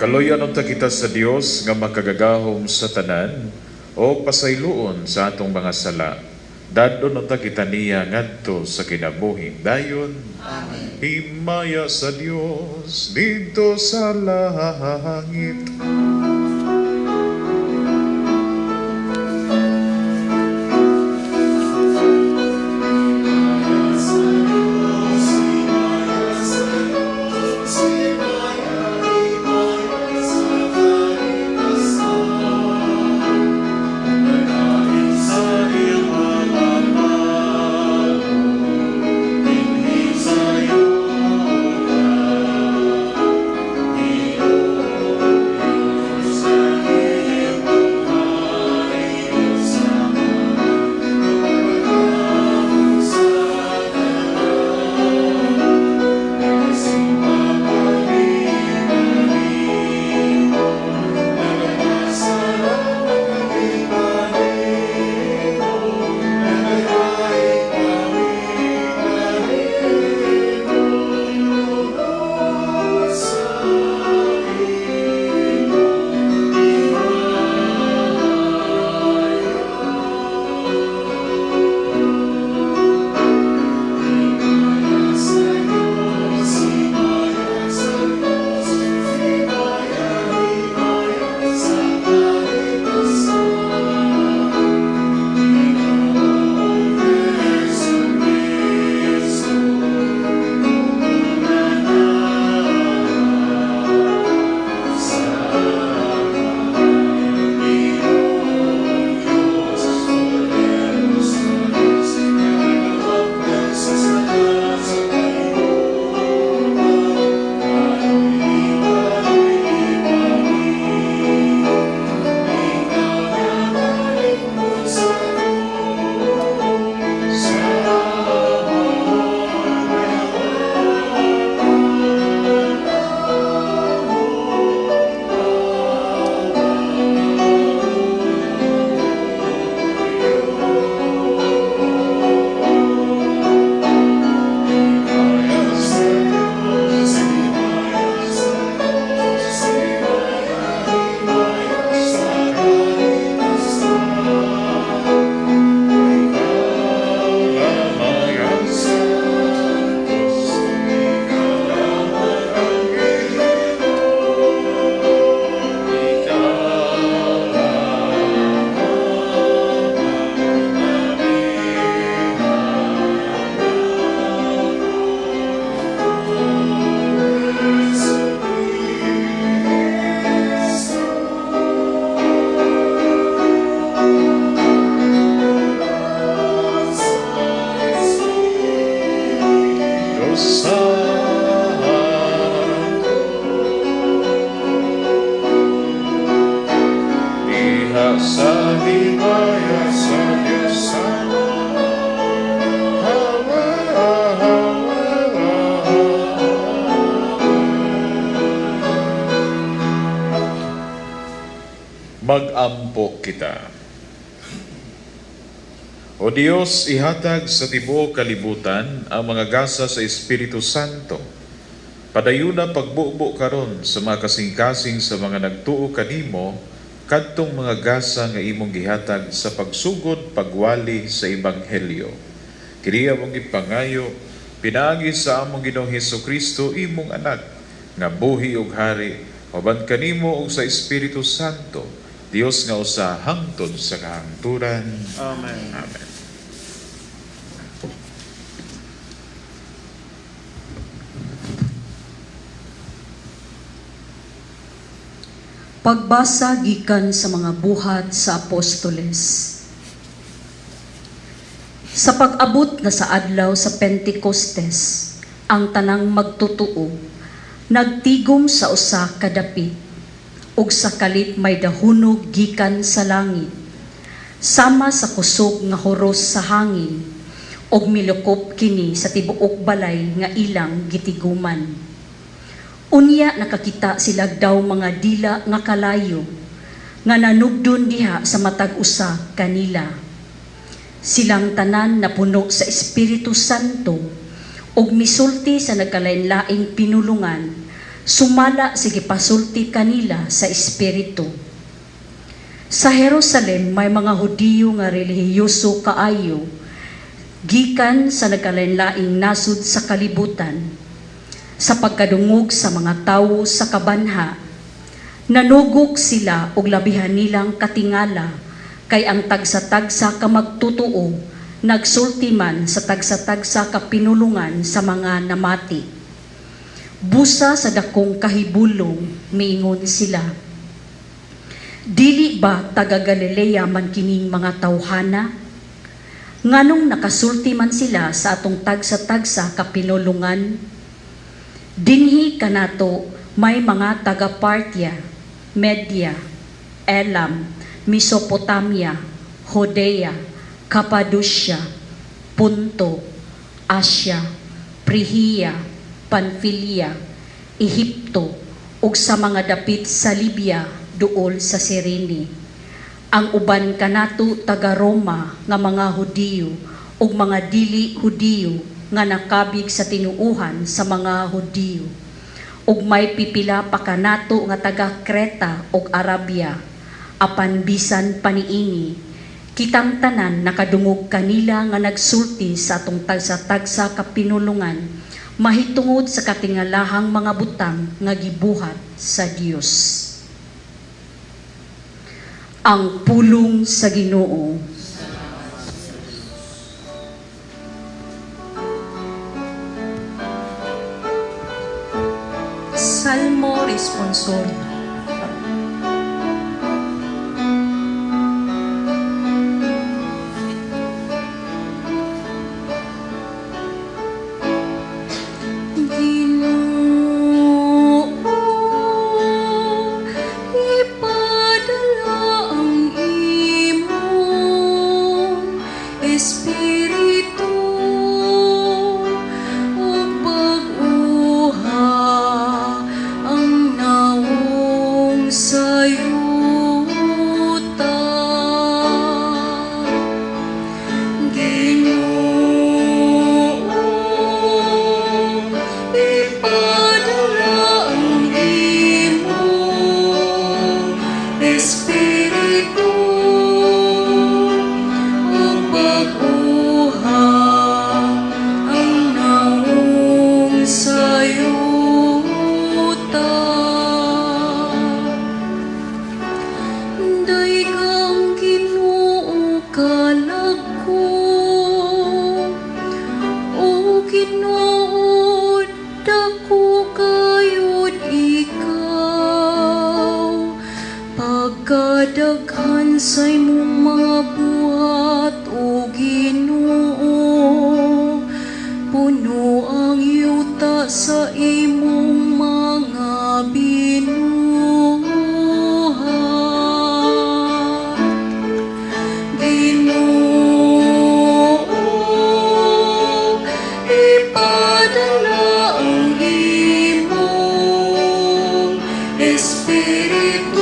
Kaloyan unta kita sa Dios nga makagagahom sa tanan o pasayloon sa atong mga sala. Dadon unta kita niya ngadto sa kinabuhing dayon. Amen. Himaya sa Dios dito sa langit. Mag-ampo kita. O Diyos, ihatag sa tibuok kalibutan ang mga gasa sa Espiritu Santo. Padayuna pagbubo karon sa mga kasing-kasing sa mga nagtuo kanimo, kadtong mga gasa nga imong gihatag sa pagsugod pagwali sa Ebanghelyo. Kiniya mong ipangayo, pinaagi sa among Ginoong Hesukristo, imong anak, nga buhi ug hari, maban kanimo ug sa Espiritu Santo, Dios nga usa hangtod sa kahangturan. Amen. Amen. Pagbasa gikan sa mga buhat sa Apostoles. Sa pag-abot na sa adlaw sa Pentecostes, ang tanang magtutuo nagtigom sa usa ka dapit, ug sa kalit may dahunog gikan sa langit, sama sa kusog nga huros sa hangin, og milukop kini sa tibuok balay nga ilang gitiguman. Unya nakakita sila daw mga dila nga kalayo nga nanugdon diha sa matag usa kanila. Silang tanan napuno sa Espiritu Santo ug misulti sa nagkalain-laing pinulungan, sumala sige pasulti kanila sa Espiritu. Sa Jerusalem may mga Hudiyo nga relihiyoso kaayo, gikan sa nagkalain-laing nasud sa kalibutan. Sa pagkadungog sa mga tawo sa kabanha, nanugok sila og labihan nilang katingala, kay ang tagsa-tagsa ka magtutuo, nagsulti man sa tagsa-tagsa ka pinulungan sa mga namati. Busa sa dakong kahibulong, miingon sila, dili ba taga Galilea man kining mga tawhana? Nganong nakasulti man sila sa atong tagsa-tagsa ka pinulungan? Dinhi kanato may mga taga Parthia, Media, Elam, Mesopotamia, Judea, Cappadocia, Punto, Asia, Phrygia, Pamphylia, Ehipto, ug sa mga dapit sa Libya duol sa Cyrene. Ang uban kanato taga Roma nga mga Hudiyo ug mga dili Hudiyo nga nakabig sa tinuuhan sa mga Hudiyo. Ug may pipila pa kanato nga taga Creta ug Arabia, apan bisan paniini, kitang tanan nakadungog kanila nga nagsulti sa atong tagsa-tagsa ka pinulungan, mahitungod sa katingalahang mga butang nga gibuhat sa Dios. Ang pulong sa Ginoo. Salmo Responsorio. Pagkadaghan sa imong mga buhat o Ginoo, puno ang yuta sa imong mga binuhat. Ginoo, ipadala ang imong Espiritu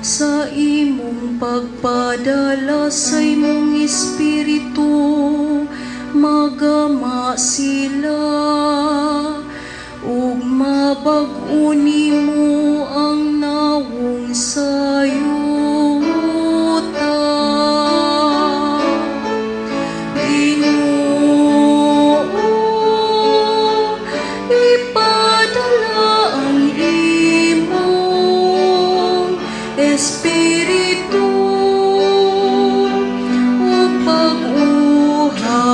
sa imong pagpadala sa imong Espiritu, magama sila ug mabag-o nimo ang nawong sayuta. Ginoo, ipadala ang imong Espiritu ug pag-uha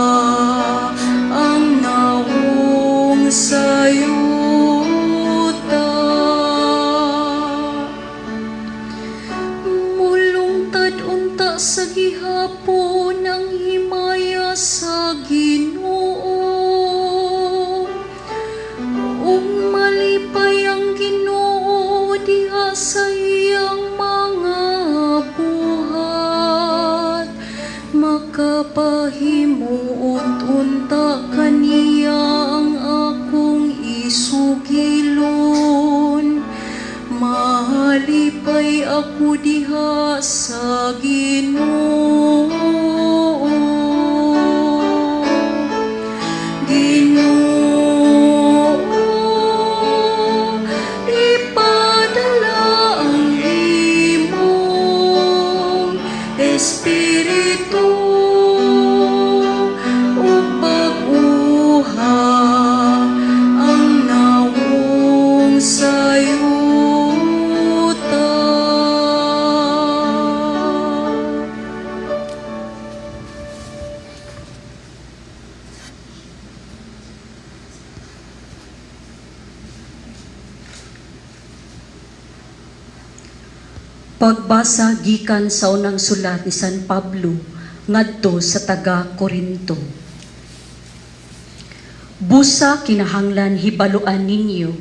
yuta. Mulungtad unta sa gihapon ang himaya sa Ginoo. Ug malipay ang Ginoo diha sa iyang mga buhat. Makapahimuot unta kaniya ang akong isugilon. Mahalipay ako diha sa Ginoo. Ginoo, ipadala ang imong Espiritu upang uha ang nawong sayuta. Pagbasa gikan sa unang sulat ni San Pablo ngadto sa taga Corinto. Busa kinahanglan hibaluan ninyo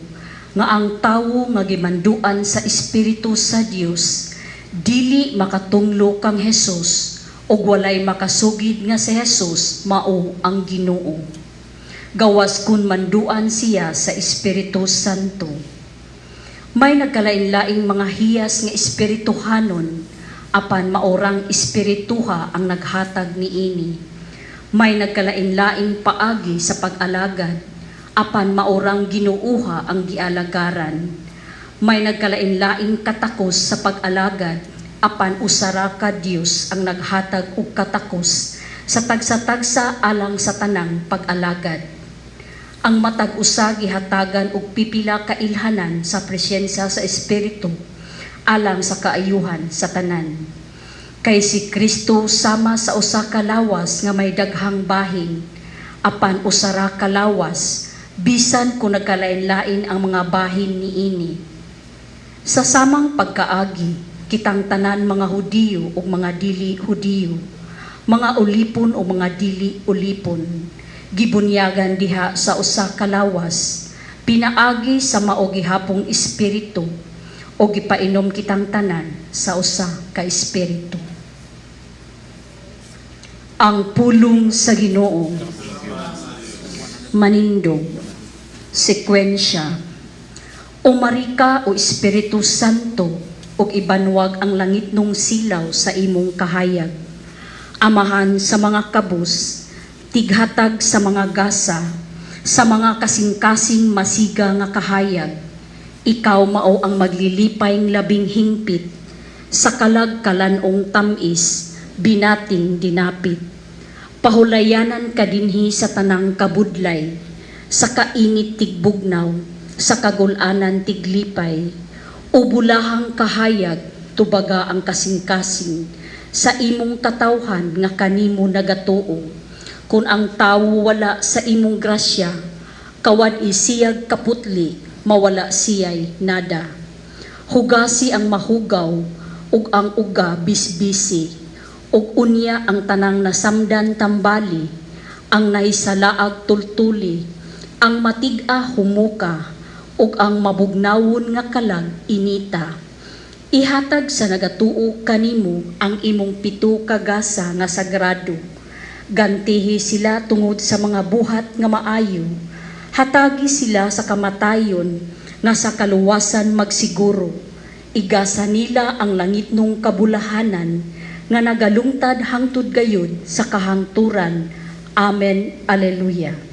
nga ang tawo nga gimanduan sa Espiritu sa Dios dili makatunglo kang Hesus ug walay makasugid nga si Hesus mao ang Ginoo. Gawas kun manduan siya sa Espiritu Santo. May nagkalain-laing mga hiyas nga espirituhanon, apan maorang espirituha ang naghatag niini. May nagkalain-laing paagi sa pag-alagad, apan maorang Ginuuha ang gialagaran. May nagkalain-laing katakos sa pag-alagad, apan usara ka Dios ang naghatag og katakos sa tagsa-tagsa alang sa tanang pag-alagad. Ang matag usa gihatagan og pipila ka ilhanan sa presensya sa Espiritu alang sa kaayuhan sa tanan. Kay si Kristo sama sa usa ka lawas nga may daghang bahin, apan usara ka lawas bisan kung nagkalain-lain ang mga bahin niini. Sa samang pagkaagi, kitang tanan mga Hudiyo ug mga dili Hudiyo, mga ulipon o mga dili ulipon, gibunyagan diha sa usa ka lawas, pinaagi sa mao gihapong espiritu o gipainom kitang tanan sa usa ka espiritu. Ang pulong sa Ginoo. Manindog. Sekwensya. Umarika o Espiritu Santo ug ibanwag ang langit nung silaw sa imong kahayag. Amahan sa mga kabus, tighatag sa mga gasa, sa mga kasing-kasing masiga nga kahayag. Ikaw mao ang maglilipay labing hingpit, sa kalag-kalanong tamis, binating dinapit. Pahulayanan ka dinhi sa tanang kabudlay, sa kainit tigbugnaw, sa kagulanan tiglipay, ubulahang kahayag, tubaga ang kasing-kasing, sa imong katawhan nga kanimo nagatuo. Kung ang tawo wala sa imong grasya, kawad isiyag kaputli, mawala siyay nada. Hugasi ang mahugaw, ug ang uga bisbisi, ug unya ang tanang nasamdan tambali, ang naisalaag tultuli, ang matig-a humuka, ug ang mabugnawon nga kalag inita. Ihatag sa nagatuo kanimo ang imong pito ka gasa nga sagrado. Gantihi sila tungod sa mga buhat nga maayo. Hatagi sila sa kamatayon nga sa kaluwasan magsiguro. Igasa nila ang langit nung kabulahanan nga nagalungtad hangtod gayud sa kahangturan. Amen. Alleluia. Hallelujah.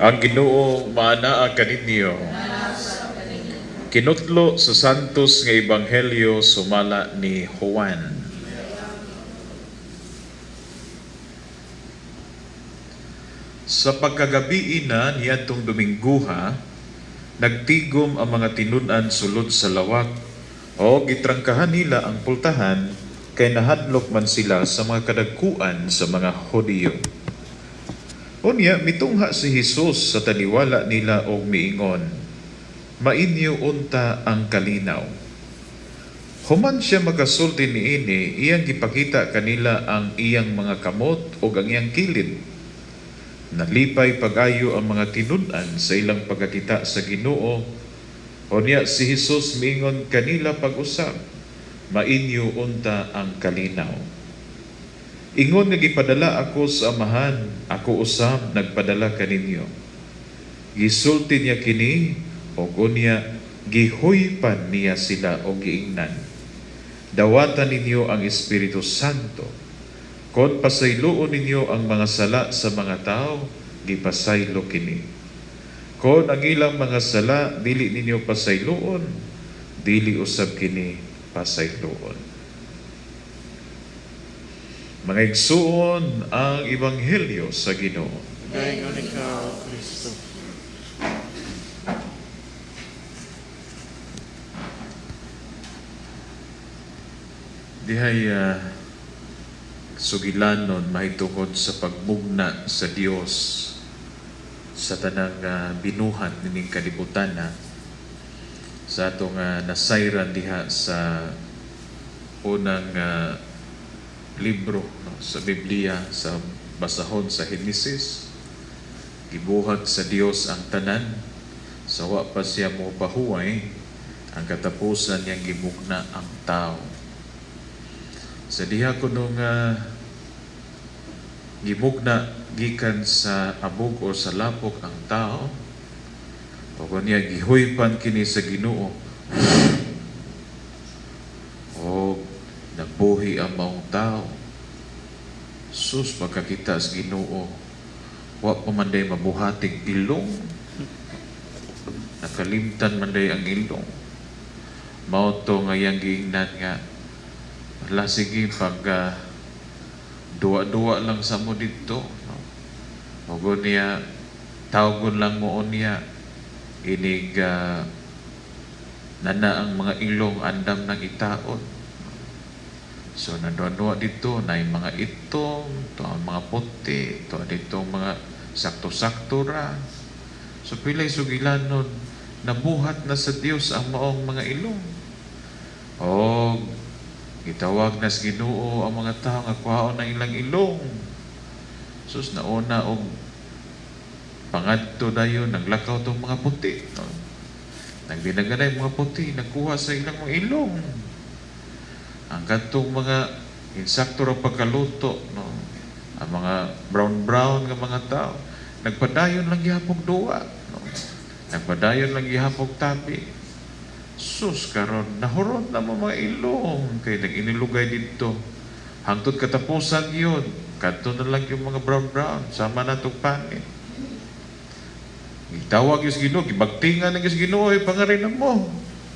Ang Ginoo maanaa kaninyo. Kinutlo sa Santos nga Ebanghelyo sumala ni Juan. Sa pagkagabi na niadtong Domingguha, nagtigom ang mga tinud-an sulod sa lawak o gitrangkahan nila ang pultahan kay nahadlok man sila sa mga kadagkuan sa mga Hudiyo. Unya, mitungha si Jesus sa taniwala nila og miingon, "Mainyo unta ang kalinaw." Human siya magasulti niini, iyang gipakita kanila ang iyang mga kamot o ang iyang kilid. Nalipay pag-ayo ang mga tinud-an sa ilang pagkakita sa Ginoo. Unya si Jesus miingon kanila pag-usab, "Mainyo unta ang kalinaw." Ingon nga gipadala ako sa Amahan, ako usab nagpadala kaninyo. Gisulti niya kini, o unya gihuypan niya sila o giingnan. Dawatan ninyo ang Espiritu Santo. Kon pasayloon ninyo ang mga sala sa mga tao, gipasaylo kini. Kon ang ilang mga sala dili ninyo pasayloon, dili usab kini pasayloon. Mga igsuon ang Ebanghelyo sa Ginoo. Dayon ikaw, Kristo. Dihay sugilanon mahitungod sa pagmugna sa Dios sa tanang binuhat nining kalibutan sa atong nasayran diha sa unang libro sa Biblia, sa basahon sa Henesis. Gibuhat sa Dios ang tanan, sa wa pa siya mo pahuway, ang katapusan niyang gimugna ang tao. Sa diha ko nung gimugna gikan sa abog o sa lapok ang tao, o niya gihuypan kini sa Ginoo, o nabuhi ang maong tao. Sus, pagkakita sa Ginoo, wa pa man day mabuhatig ilong, nakalimtan man day ang ilong. Mao to nga yang giingnan nga, wala sige pag duwa-duwa lang sa mo dito, no? Ogo niya tawgon lang mo niya inig nana ang mga ilong andam ng itaon. So nanduwa dito na yung mga itong, to ang mga puti, to ditong mga sakto-sakto ra. So pilay sugilanon, nabuhat na sa Dios ang maong mga ilong. O gitawag na sa Ginoo ang mga tao nga kuhaon ng ilang ilong. Sus nauna og pangadto dayon naglakaw tong mga puti. No? Nagbinaganay mga puti, nakuha sa ilang mga ilong. Ang katong mga insakto ra pagkaluto, no? Ang mga brown nga mga tao, nagpadayon lang gihapon duwa, no? Nagpadayon lang gihapon tabi. Sus karon nahuron na mo mga ilong kay nag-inilugay dito. Hangtod katapusan yun, kadto na lang yung mga brown sama na tong panit. Gitawag yung Ginoo, gibagtingan ng Ginoo ay pangarin mo.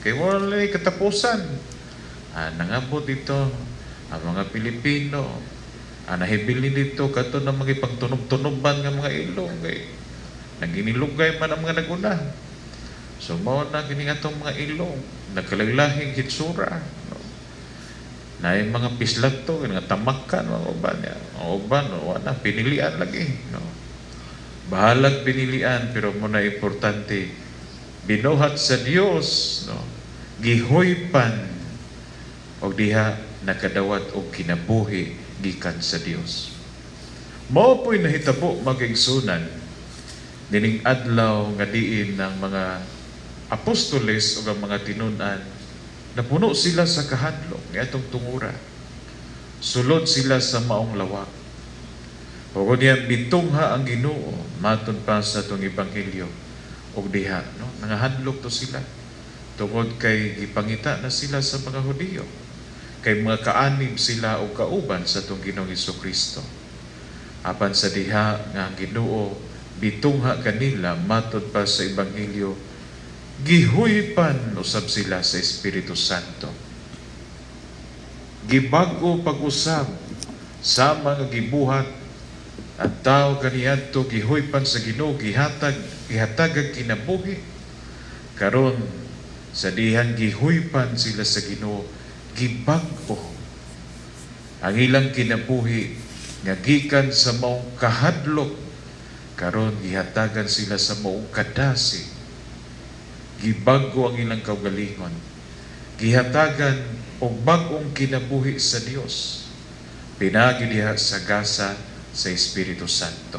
Kay wala na katapusan. Nangabot dito ang mga Pilipino, nahibili dito kato na mga ipagtunog-tunuban ng mga ilong kay naginilugay man ang mga naguna. So mao na kini atong mga ilong nagkalaylahing hitsura, no? Na yung mga pislat to nga tamakan mga uban ya. Ang uban wala pinilian lagi, no? Bahalag pinilian pero mo na importante binuhat sa Dios, no? Gihuypan o diha nakadawat og kinabuhi gikan sa Dios. Mao po'y nahitabo magigsunan dining adlaw nga diin ng mga apostoles o ang mga tinud-an napuno sila sa kahadlok nga atong tungura. Sulod sila sa maong lawak. O kunya bitungha ang Ginoo matud pa sa atong ebanghelyo og diha, no? Nangahadlok to sila tungod kay gipangita na sila sa mga Hudiyo. Kay mga kaanib sila o kauban sa itong Ginoong Hesukristo. Apan sa diha nga ang Ginoo bitungha kanila matod pa sa Ebanghelyo, gihuypan usab sila sa Espiritu Santo. Gibag-o pag-usab sa mga gibuhat ang tao kaniadto, gihuypan sa Ginoo, gihatag kinabuhi. Karon sa dihan gihuypan sila sa Ginoo, gibag-o ang ilang kinabuhi nga gikan sa maong kahadlok, karon gihatagan sila sa maong kadasi. Gibag-o ang ilang kaugalingon, gihatagan og bag-ong kinabuhi sa Dios, pinagi diha sa gasa sa Espiritu Santo.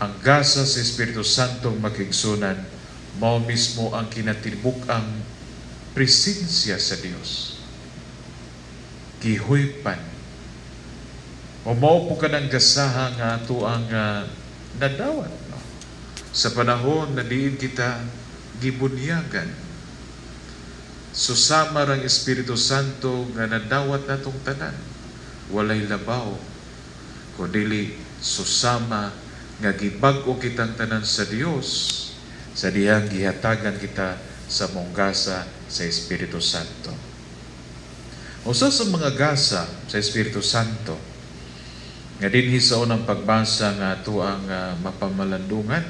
Ang gasa sa Espiritu Santo makigsunan, mao mismo ang kinatibuk-ang presensya sa Dios. Gihuypan. O mao po ka ng gasaha nga ato ang nadawat. No? Sa panahon na diin kita gibunyagan. Susama ang Espiritu Santo nga nadawat natong tanan. Walay labaw. Kundili susama nga gibag-o kitang tanan sa Dios, sa diyang gihatagan kita sa mong gasa sa Espiritu Santo. Usa sa mga gasa sa Espiritu Santo nga dinhi sa unang pagbasa nga ato ang mapamalandungan,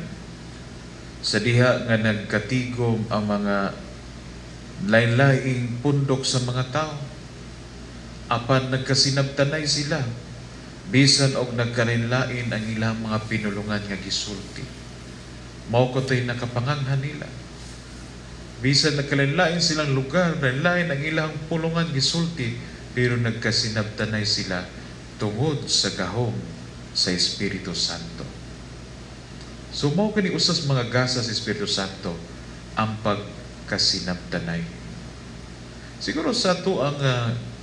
sa diha nga nagkatigom ang mga lain-laing pundok sa mga tao, apan nagkasinabtanay sila bisan og nagkalinlain ang ilang mga pinulungan nga gisulti. Mao ko tay nakapanganghan nila. Bisan nagkalinlain silang lugar, lain ang ilang pulungan gisulti, pero nagkasinabtanay sila tungod sa gahom sa Espiritu Santo. So mao kani usas mga gasa sa Espiritu Santo ang pagkasinabtanay. Siguro sa ato ang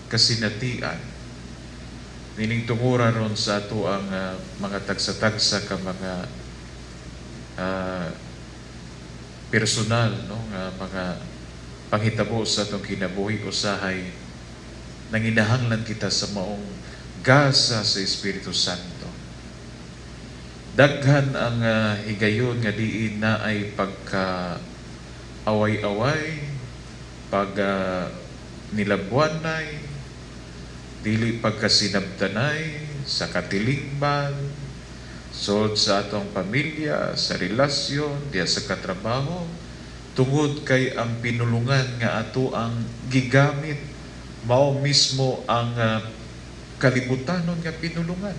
kasinatian, meaning tungura ron sa ato ang mga tagsa-tagsa ka mga personal, no, nga mga panghitabo sa atong kinabuhi, usahay nanginahanglan kita sa maong gasa sa Espiritu Santo. Daghan ang higayon nga diin na ay pagka away-away, pag nilabuanay, dili pagkasinabtanay sa katilingban, sod sa atong pamilya, sa relasyon, diya sa katrabaho, tungod kay ang pinulungan nga ato ang gigamit, mao mismo ang kalibutanon nga pinulungan.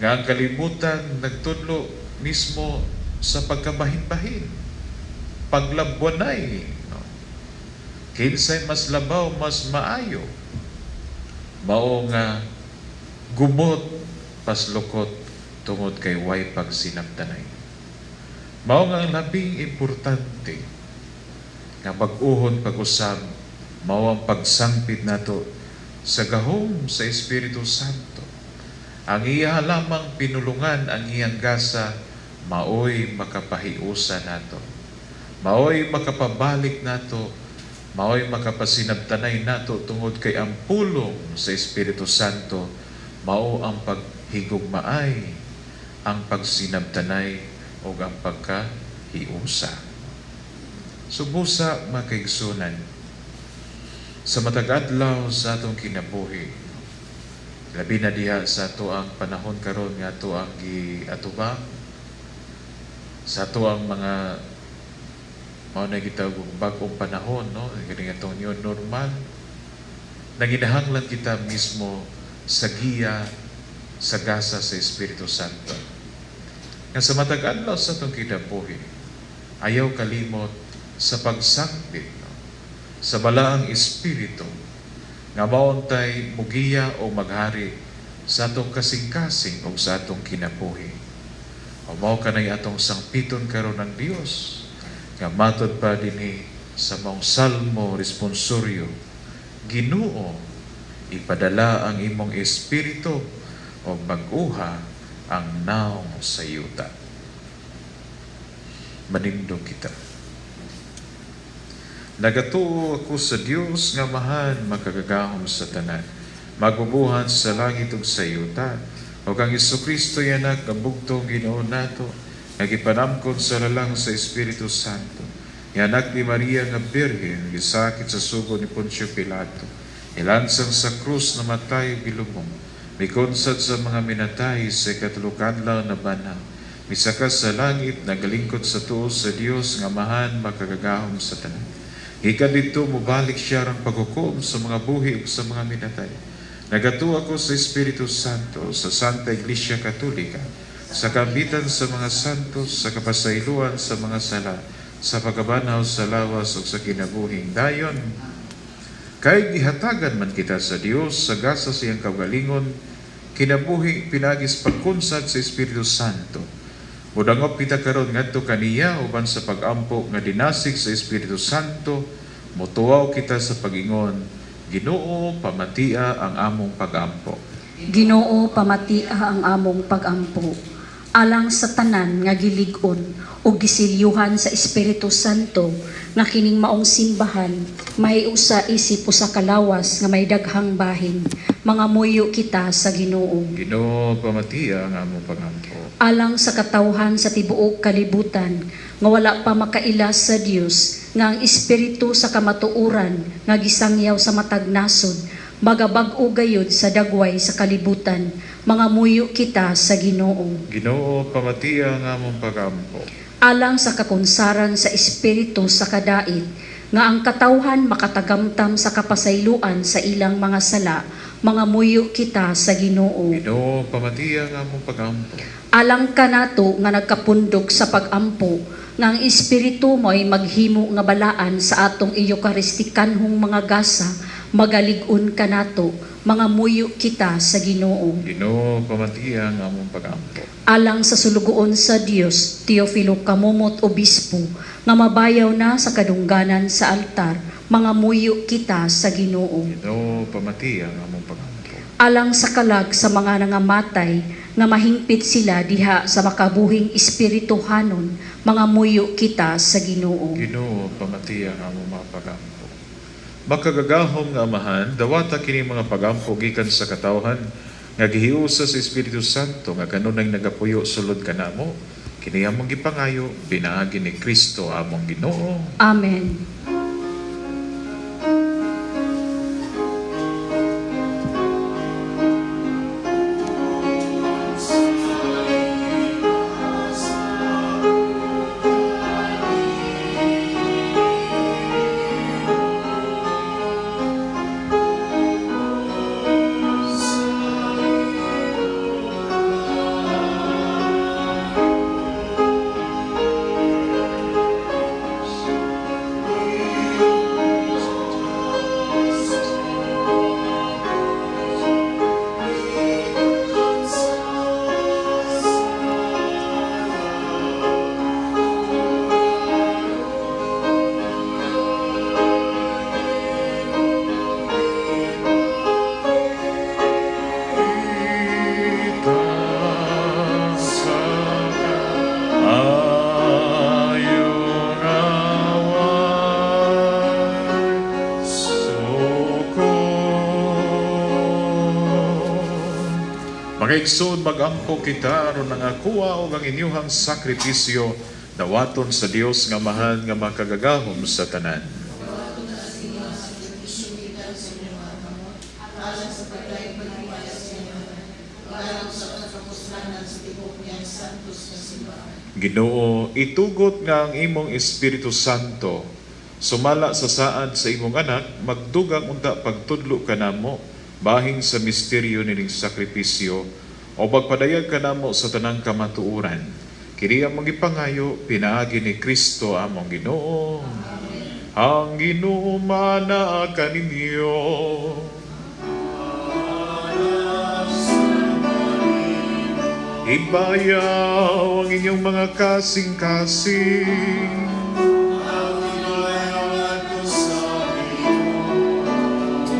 Nga ang kalibutan nagtudlo mismo sa pagkabahin-bahin, paglabuanay, no? Kinsay mas labaw, mas maayo. Mao nga gumot paslukot tungod kay way pagsinabtanay. Mao nga ang labing importante nga bag-uhon pag-usab, mao ang pagsangpit nato sa gahom sa Espiritu Santo. Ang iya lamang pinulungan, ang iyang gasa, maoy makapahiusa nato, maoy makapabalik nato, maoy makapasinabtanay nato tungod kay ang pulong sa Espiritu Santo, mao ang paghigugmaay, ang pagsinabtanay o ang pagkahiusa. Subusa makaigsunan sa matag adlaw sa atong kinabuhi, labi na diha sa ato ang panahon karon nga ato ang giatubang, sa ato ang mga mao na gitawag bag-ong panahon, no? Kini atong new normal. Nanginahanglan kita mismo sa giya, sa gasa sa Espiritu Santo. Nga sa matag adlaw sa atong kinabuhi, ayaw kalimot sa pagsangpit, no? Sa balaang Espiritu nga mauntay mugiya o maghari sa atong kasing-kasing o sa atong kinabuhi. O mao kanay atong sangpiton karon ng Dios nga matod pa dinhi sa maong salmo responsoryo, Ginoo, ipadala ang imong Espiritu o mag-uha ang naong sa yuta. Manindog kita. Nagatuo ako sa Dios nga mahal makagagahom sa tanan, magbubuhat sa langit ug sa yuta, O kang Kristo yanak nga bugtong Ginoo nato, nga gipanamkon sa lalang sa Espiritu Santo. Yanak ni Maria nga Birhen, gisakit sa sugo ni Poncio Pilato. Ilansang sa krus na matay bilubong. Mikonsad sa mga minatay sa katulukan lang na banal. Misakas sa langit, nagalingkod sa tuo sa Dios nga mahan makagagahom sa tanan. Gikan dito mubalik siya ang paghukom sa mga buhi ug sa mga minatay. Nagatuo ako sa Espiritu Santo, sa Santa Iglesia Katolika, sa kambitan sa mga santos, sa kapasayloan sa mga sala, sa pagkabanaw sa lawas ug sa kinabuhing dayon. Kay gihatagan man kita sa Dios sa gasa siyang kaugalingon, kinabuhi pinagis pagkunsad sa Espiritu Santo. Mudangop kita karon ngadto kaniya uban sa pagampo nga dinasig sa Espiritu Santo, motuwaw kita sa pagingon, Ginoo pamatia ang among pagampo. Ginoo pamatia ang among pagampo. Alang sa tanan nga gilig-on o gisilyuhan sa Espiritu Santo nga kining maong simbahan, may usa isip usa kalawas nga may daghang bahin, mga muyo kita sa Ginoo. Ginoo pamatia ang among pagampo. Alang sa katawhan sa tibuok kalibutan, nga wala pa makailas sa Dios, nga ang Espiritu sa kamatuuran nga gisangyaw sa matag nasod, magabag-o gayud sa dagway sa kalibutan, mga muyo kita sa Ginoo. Ginoo pamatia ang among pagampo. Alang sa kakunsaran sa Espiritu sa kadait, nga ang katawhan makatagamtam sa kapasayloan sa ilang mga sala, mga muyo kita sa Ginoo. Ginoo pamatia ang among pagampo. Alang kanato nga nagkapundok sa pagampo, nga ang Espiritu mo'y maghimo nga balaan sa atong Eucharistikanhong mga gasa, magalig-on kanato, mga muyo kita sa Ginoo. Ginoo pamatia ang among pagampo. Alang sa sulugoon sa Dios, Teofilo Kamumot Obispo, nga mabayaw na sa kadungganan sa altar, mga muyo kita sa Ginoo. Ginoo pamatia ang among pagampo. Alang sa kalag sa mga nangamatay, nga mahingpit sila diha sa makabuhing espirituhanon, mga muyo kita sa Ginoo. Ginoo pamatia ang among mga pagampo. Makagagahom nga amahan, dawata kini mga pagampo gikan sa katawhan nga gihiusa sa Espiritu Santo nga kanunay nagapuyo sulod kanamo. Kini among gipangayo pinaagi ni Kristo among Ginoo. Amen. Makaigsoon magampo kita aron nangakuha og ang inyuhang sakripisyo dawaton sa Dios nga mahal nga makagagahom sa tanan. Ginoo, itugot nga ang imong Espiritu Santo sumala sa saad sa imong anak, magdugang unta pagtudlo kanamo bahin sa misteryo nining sakripisyo o magpadayag kanamo sa tanang kamatuuran. Kini among gipangayo pinaagi ni Kristo among Ginoo. Ang Ginoo mana kaninyo. Ibayaw ang inyong mga kasing-kasing.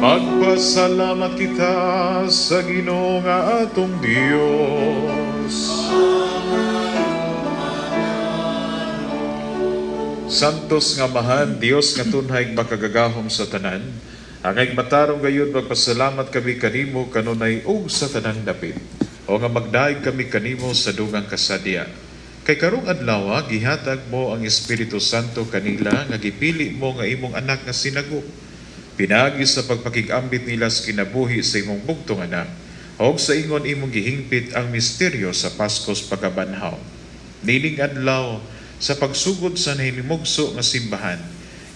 Magpasalamat kita sa Ginoo nga atong Dios. Santos nga mahan, Dios nga tunhay makagagahom sa tanan. Angay matarong gayud magpasalamat kami kanimo kanunay ug sa tanang dapit. o nga magdaig kami kanimo sa dugang kasadya. Kay karong adlaw gihatag mo ang Espiritu Santo kanila nga gipili mo nga imong anak nga sinago. Pinaagi sa pagpakigambit nila sa kinabuhi sa imong bugtong anak, og sa ingon imong gihingpit ang misteryo sa Paskos pagkabanhaw. Nining adlaw sa pagsugod sa nahinimugso nga simbahan,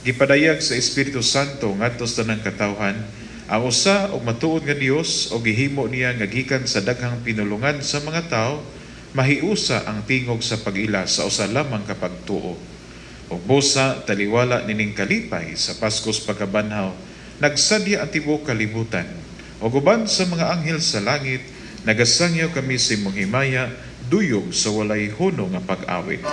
gipadayag sa Espiritu Santo ngadto sa tanang katawhan ang usa og matuod nga Dios o gihimo niya nga gikan sa daghang pinulungan sa mga tao, mahiusa ang tingog sa pag-ila sa usa lamang ka pagtuo. Ug busa taliwala nining kalipay sa Paskos pagkabanhaw, nagsadya ang tibuok kalibutan. O guban sa mga anghel sa langit, nagasangyaw kami sa imong himaya, duyog sa walay huno nga pag-awit.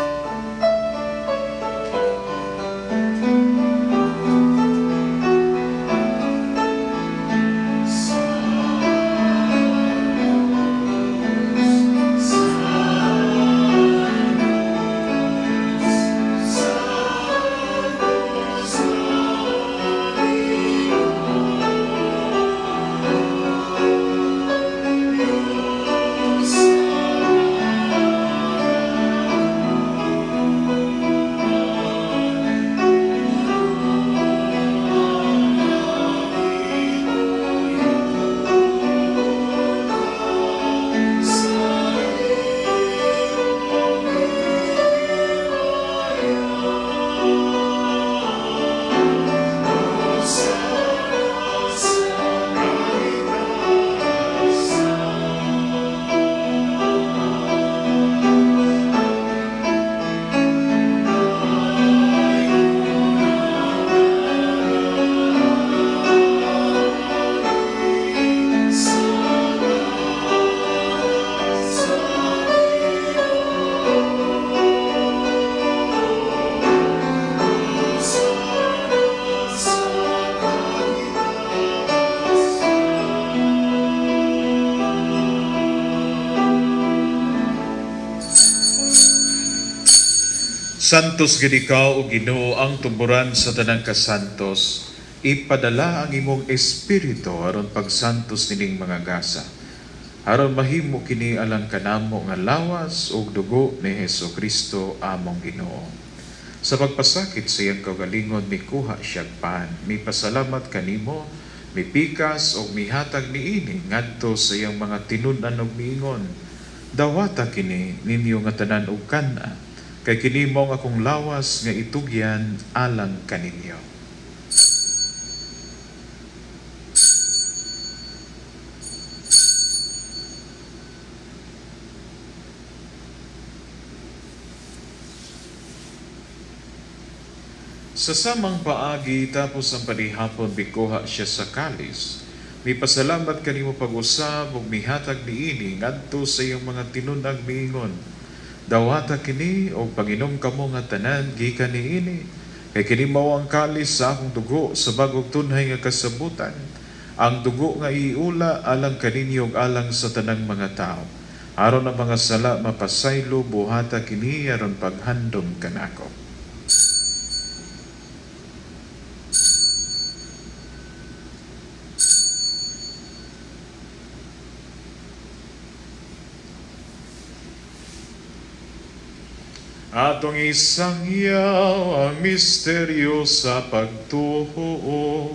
Santos gid ikaw o Ginoo ang tumburan sa tanang kasantos, ipadala ang imong espiritu aron pagsantos nining mga gasa. Aron mahimo kini alang kanamo nga lawas ug dugo ni Hesukristo among Ginoo. Sa pagpasakit sa iyang kaugalingon mikuha siya pan, mipasalamat kanimo, mipikas o mihatag niini ngadto sa iyang mga tinud-an ug miingon. Dawata kini ninyo nga tanan ug kana, kay kini mo ang akong lawas nga itugyan alang kaninyo. Sa samang paagi tapos ang panihapon bikuha siya sa kalis, may pasalamat kanimo pag-usab ug mihatag niini ngadto sa iyong mga tinun-ang miingon. Dawata kini o panginom kamo nga tanan gikan niini, kay kini mao ang kalis sa akong dugo sa bagong tunhay nga kasabutan, ang dugo nga iula alang kaninyo ug alang sa tanang mga tao. Aron ang mga sala mapasaylo, buhata kini aron paghandom kanako. Atong isangyaw ang misteryo sa pagtuo.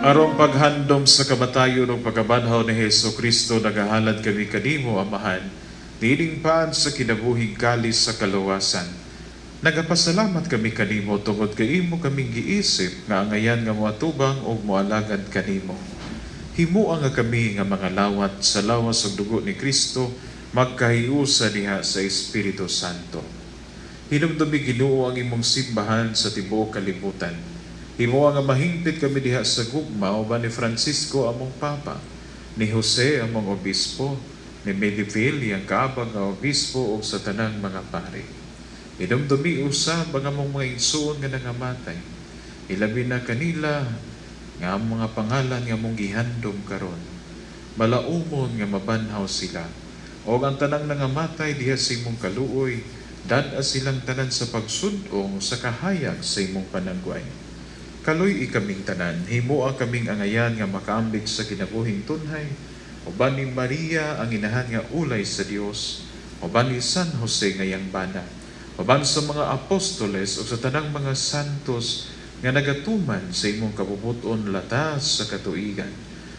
Arong paghandom sa kamatayon ng pagkabanhaw ni Hesukristo, nagahalad kami kanimo, Amahan, nining paan sa kinabuhing kalis sa kaluwasan. Nagapasalamat kami kanimo tungod kay imo kaming giisip nga angayan nga moatubang o moalagad kanimo. Himuang nga kami nga mga lawat sa lawas ug dugo ni Kristo, magkahiusa diha sa Espiritu Santo. Hinumdumi Ginoo ang imong simbahan sa tibuok kalibutan. Himo nga mahingpit kami diha sa gugma uban ni Francisco among Papa, ni Jose among Obispo, ni Mediville ang kaabang nga obispo o sa tanang mga pari. Idumdumi usa mga mong mga igsoon nga nangamatay. Ilabi na kanila nga ang mga pangalan nga mong gihandom karon. Malaumon nga mabanhaw sila. O ang tanang nangamatay diha sa imong kaluoy, dad silang tanan sa pagsudong sa kahayag sa imong panagway. Kaloy ikaming tanan, himoa kaming angayan nga makaambig sa kinabuhing tunhay, uban ni Maria ang inahan nga ulay sa Dios, uban ni San Jose nga yangbana, uban sa mga apostoles o sa tanang mga santos nga nagatuman sa imong kabubuton latas sa katuigan.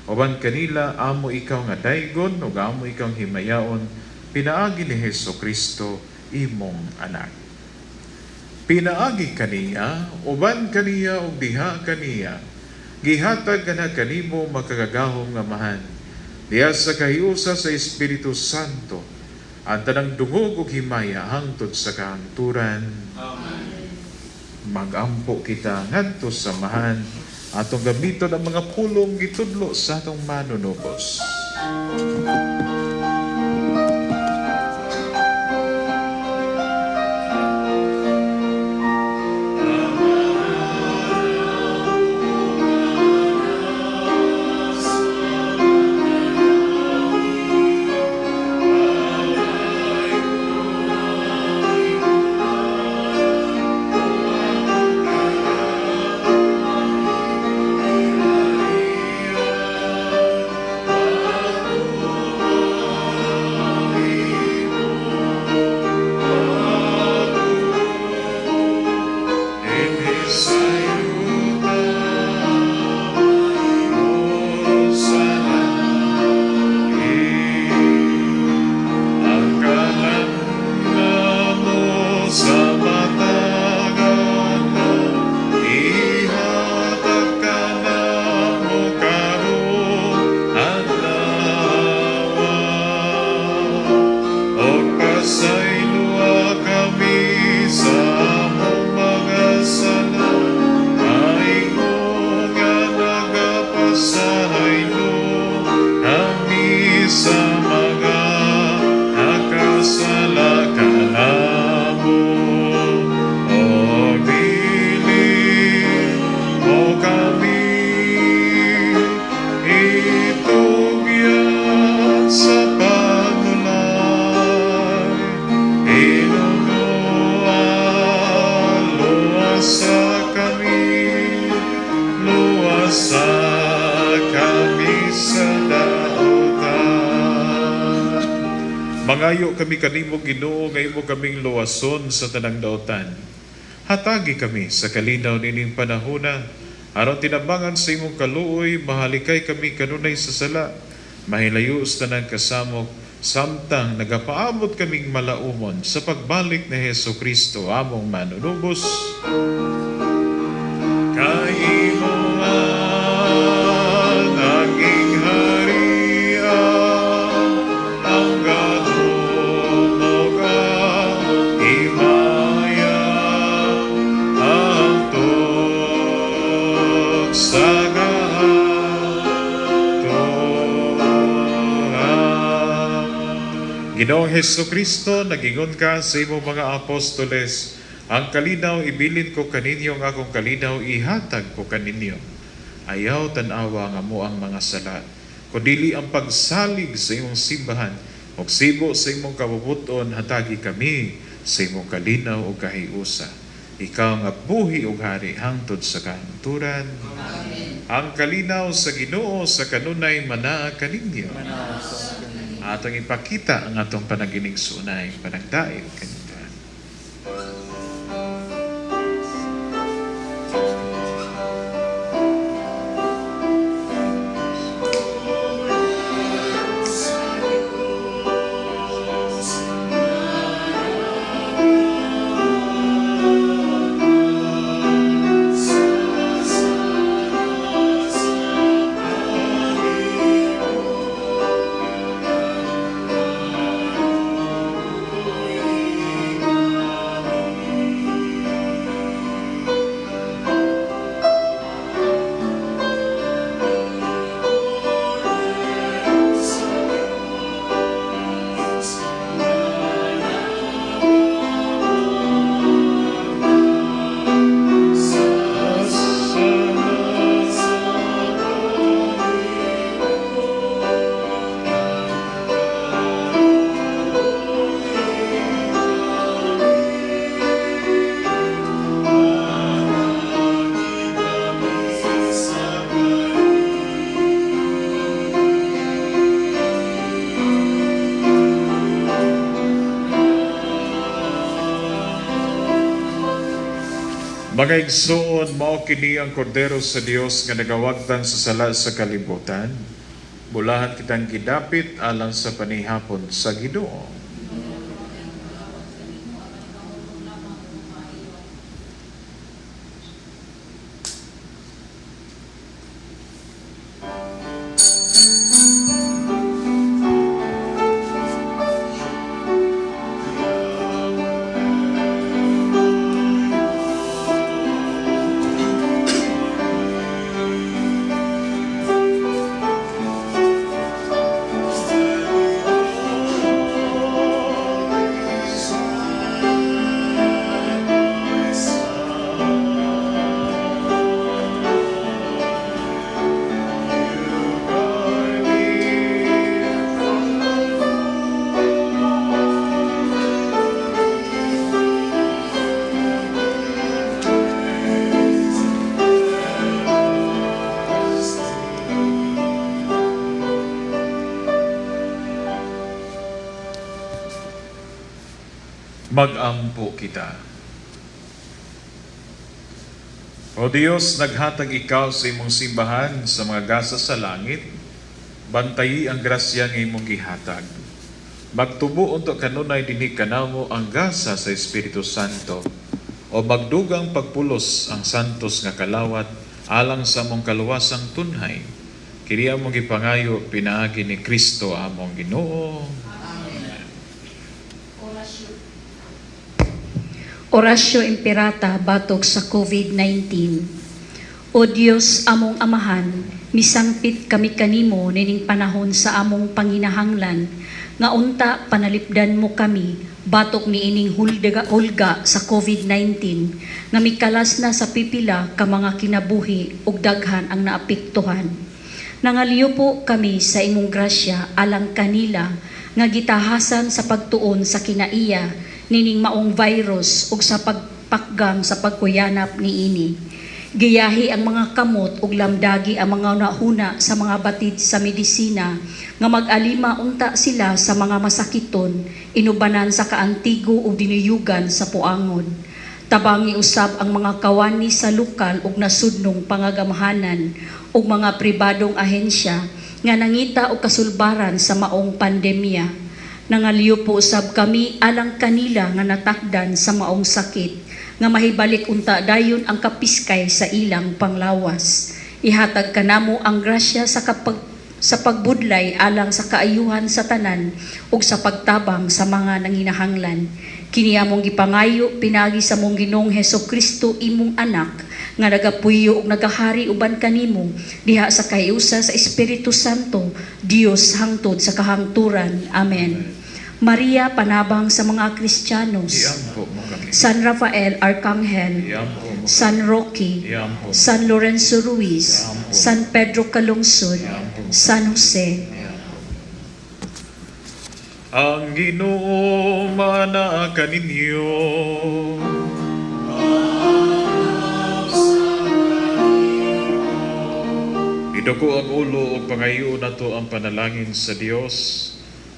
Uban kanila amo ikaw nga daygon ug amo ikaw himayaon, pinaagi ni Hesukristo imong anak. Pinaagi kaniya, uban kaniya ug diha kaniya, gihatag kana kanimo makagagahom nga mahan. Diha sa kahiusa sa Espiritu Santo, ang tanang dungog ug himaya hangtod sa kahangturan. Amen. Magampo kita ngadto sa mahan, atong gamiton ang mga pulong gitudlo sa atong manunubos. Mangayo kami kanimo Ginoo nga imo kaming luwason sa tanang daotan. Hatagi kami sa kalinaw nining panahona, aron tinabangan sa imong kaluoy, mahalikay kami kanunay sa sala, mahilayo sa tanang kasamok, samtang nagapaabot kaming malaumon sa pagbalik ni Hesukristo among manunubos. Kaimo naging harian, ang gadong himaya, ang tugsagahan. Ginoong Hesukristo, nagingon ka sa imong mga apostoles, ang kalinaw ibilin ko kaninyo, nga akong kalinaw ihatag ko kaninyo. Ayaw tanawa nga mo ang mga sala, kundili ang pagsalig sa imong simbahan, ug sibo sa imong kabubuton hatagi kami sa imong kalinaw ug kahiusa. Ikaw nga buhi ug hari hangtod sa kahangturan. Amen. Ang kalinaw sa Ginoo sa kanunay manaa kaninyo. Atong ipakita ang atong panagining sunay, panagdail kaninyo. Mga igsoon, mao kini ang kordero sa Dios nga nagawagtan sa sala sa kalibutan. Bulahan kitang gidapit alang sa panihapon sa Ginoo. Mag-ampo kita. O Diyos, naghatag ikaw sa imong simbahan sa mga gasa sa langit, bantayi ang grasya ng imong gihatag. Magtubo unto kanunay dinhi kanamo ang gasa sa Espiritu Santo, o magdugang pagpulos ang santos nga kalawat alang sa among kaluwasang tunhay. Kini among gipangayo pinaagi ni Kristo among Ginoo. Orasyo Imperata batok sa COVID-19. O Dios among amahan, misangpit kami kanimo nining panahon sa among panginahanglan, nga unta panalipdan mo kami batok ni ining hulga sa COVID-19, nga mikalas na sa pipila ka mga kinabuhi ug daghan ang naapektuhan. Nangaliyo po kami sa imong grasya alang kanila nga gitahasan sa pagtuon sa kinaiya nining maong virus ug sa pagpakgang sa pagkuyanap niini. Giyahi ang mga kamot ug lamdagi ang mga nahuna sa mga batid sa medisina nga mag-alima unta sila sa mga masakiton, inubanan sa kaantigo ug dinuyugan sa puangon. Tabangi usab ang mga kawani sa lokal ug nasudnong pangagamahanan ug mga pribadong ahensya nga nangita og kasulbaran sa maong pandemya. Nangaliyo po usab kami alang kanila nga natakdan sa maong sakit, nga mahibalik unta dayon ang kapiskay sa ilang panglawas. Ihatag kanamo ang grasya sa pagbudlay alang sa kaayuhan sa tanan ug sa pagtabang sa mga nanginahanglan. Kini among gipangayo pinagi sa mong Ginoong Hesukristo imong anak, nga nagapuyo ug nagahari uban kanimo diha sa kayusa sa Espiritu Santo, Dios hangtod sa kahangturan. Amen. Maria, panabang sa mga Kristiyanos. Iampo mo kami. San Rafael, Arkanghel. Iampo mo. San Roque. Iampo mo. San Lorenzo Ruiz. Iampo. San Pedro Calungsod. Iampo. San Jose. Ang Ginoo mana kaninyo. Idako ang ulo o pangayo na to ang panalangin sa Dios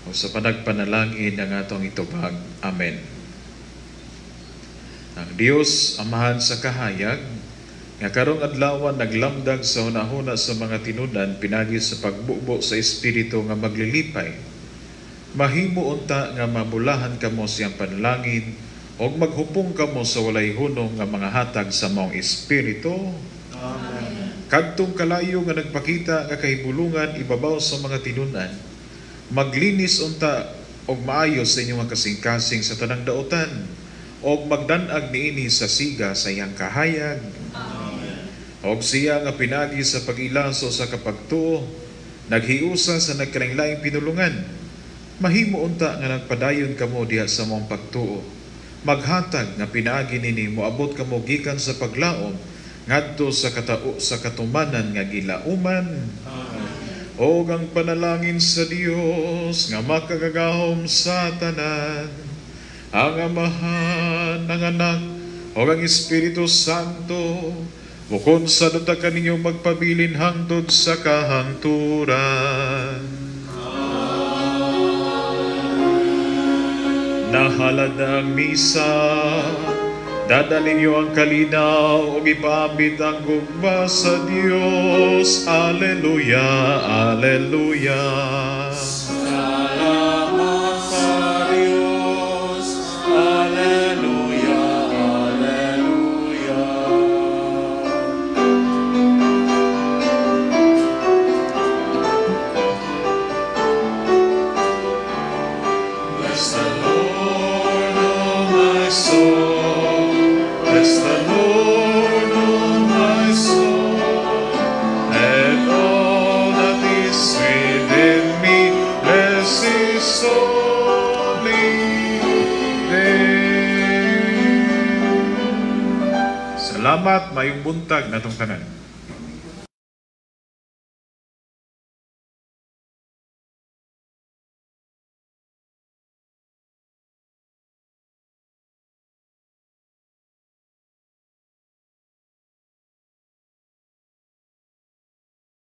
o sa panagpanalangin ng atong itubag. Amen. Ang Dios, amahan sa kahayag, nga karong adlaw naglamdag sa hunahuna sa mga tinunan pinagi sa pagbubo sa Espiritu nga maglilipay. Mahimo unta nga mabulahan kamo siyang panalangin o maghupong kamo sa walay hunong nga mga hatag sa maong Espiritu. Amen. Kadtong kalayo nga nagpakita nga kahibulungan ibabaw sa mga tinunan, maglinis unta og maayos sa inyong kasing-kasing sa tanang daotan, og magdanag niini sa siga sa iyang kahayag. Amen. Og siya nga pinagi sa pag-ilaso sa kapagtuo, naghiusa sa nagkalain-laing pinulungan. Mahimo unta nga nagpadayon kamo diha sa mong pagtuo. Maghatag nga pinaagi nini moabot kamo gikan sa paglaom ngadto sa katumanan nga gilauman. O ang panalangin sa Dios nga makagagahom sa tanan, ang Amahan, ang Anak, o ang Espiritu Santo, bukod sa duta kaninyong magpabilin hangtod sa kahangturan. Nahalad ang misa, Dadalin niyo ang kalinaw o ipaambit ang gugma sa Diyos. Alleluia, Alleluia. Salamat sa Diyos. Alleluia, Alleluia. Bless the Lord, oh my soul. Bless the Lord, oh my soul. And all that is within me, bless His holy name. Salamat, mayong buntag natong tanan.